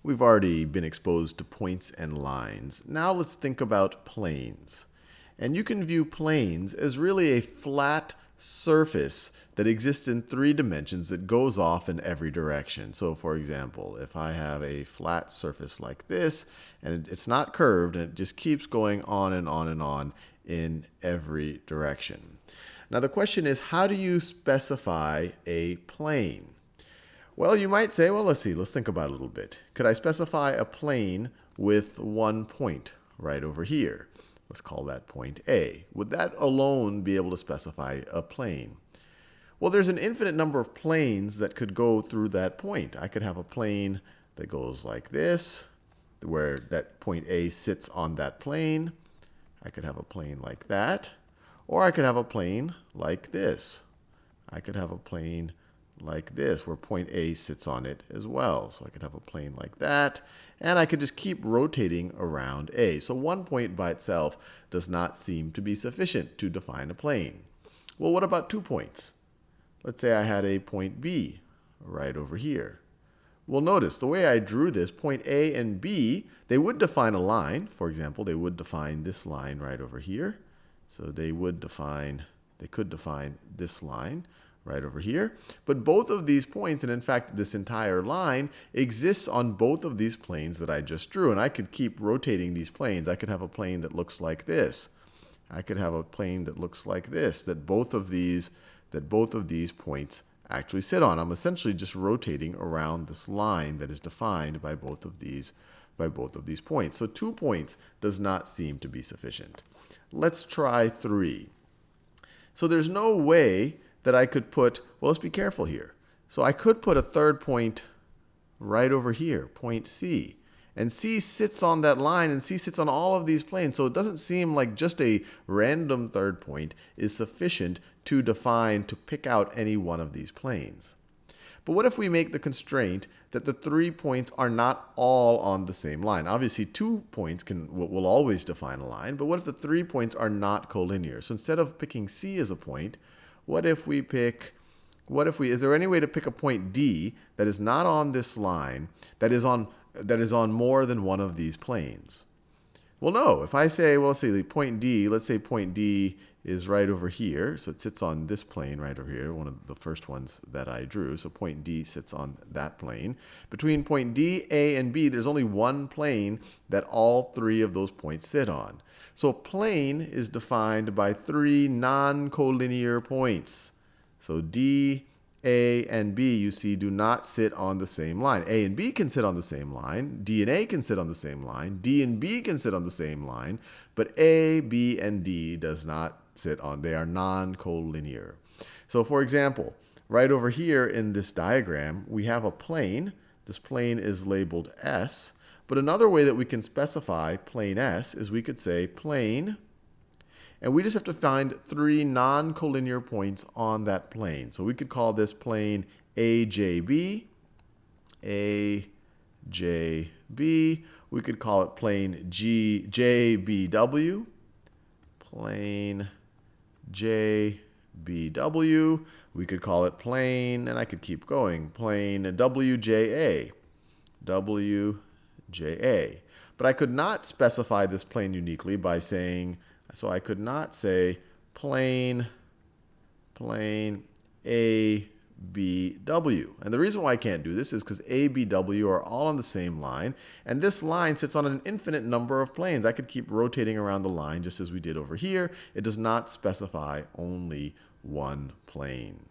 We've already been exposed to points and lines. Now let's think about planes. And you can view planes as really a flat surface that exists in 3 dimensions that goes off in every direction. So for example, if I have a flat surface like this, and it's not curved, and it just keeps going on and on and on in every direction. Now the question is, how do you specify a plane? Well, you might say, well, let's think about it a little bit. Could I specify a plane with one point right over here? Let's call that point A. Would that alone be able to specify a plane? Well, there's an infinite number of planes that could go through that point. I could have a plane that goes like this, where that point A sits on that plane. I could have a plane like that. Or I could have a plane like this. I could have a plane like this, where point A sits on it as well. So I could have a plane like that, and I could just keep rotating around A. So one point by itself does not seem to be sufficient to define a plane. Well, what about 2 points? Let's say I had a point B right over here. Well, notice the way I drew this, point A and B, they would define a line. For example, they would define this line right over here. So they could define this line right over here. But both of these points, and in fact this entire line, exists on both of these planes that I just drew. And I could keep rotating these planes. I could have a plane that looks like this. I could have a plane that looks like this, that both of these points actually sit on. I'm essentially just rotating around this line that is defined by both of these points. So 2 points does not seem to be sufficient. Let's try 3. So there's no way that I could put, well, let's be careful here. So I could put a third point right over here, point C. And C sits on that line, and C sits on all of these planes. So it doesn't seem like just a random third point is sufficient to pick out any one of these planes. But what if we make the constraint that the 3 points are not all on the same line? Obviously, 2 points will always define a line, but what if the 3 points are not collinear? So instead of picking C as a point, is there any way to pick a point D that is not on this line, that is on more than one of these planes? Well, no. If I say, well, let's say point D, let's say point D is right over here. So it sits on this plane right over here, one of the first ones that I drew. So point D sits on that plane. Between point D, A, and B, there's only one plane that all 3 of those points sit on. So a plane is defined by 3 non-collinear points. So D, A, and B, you see, do not sit on the same line. A and B can sit on the same line. D and A can sit on the same line. D and B can sit on the same line. But A, B, and D does not sit on. They are non-collinear. So for example, right over here in this diagram, we have a plane. This plane is labeled S. But another way that we can specify plane S is we could say plane, and we just have to find 3 non-collinear points on that plane. So we could call this plane AJB, AJB. We could call it plane JBW, plane JBW. We could call it plane, and I could keep going, plane WJA, WJA. But I could not specify this plane uniquely by saying, so I could not say plane ABW. And the reason why I can't do this is because ABW are all on the same line, and this line sits on an infinite number of planes. I could keep rotating around the line just as we did over here. It does not specify only one plane.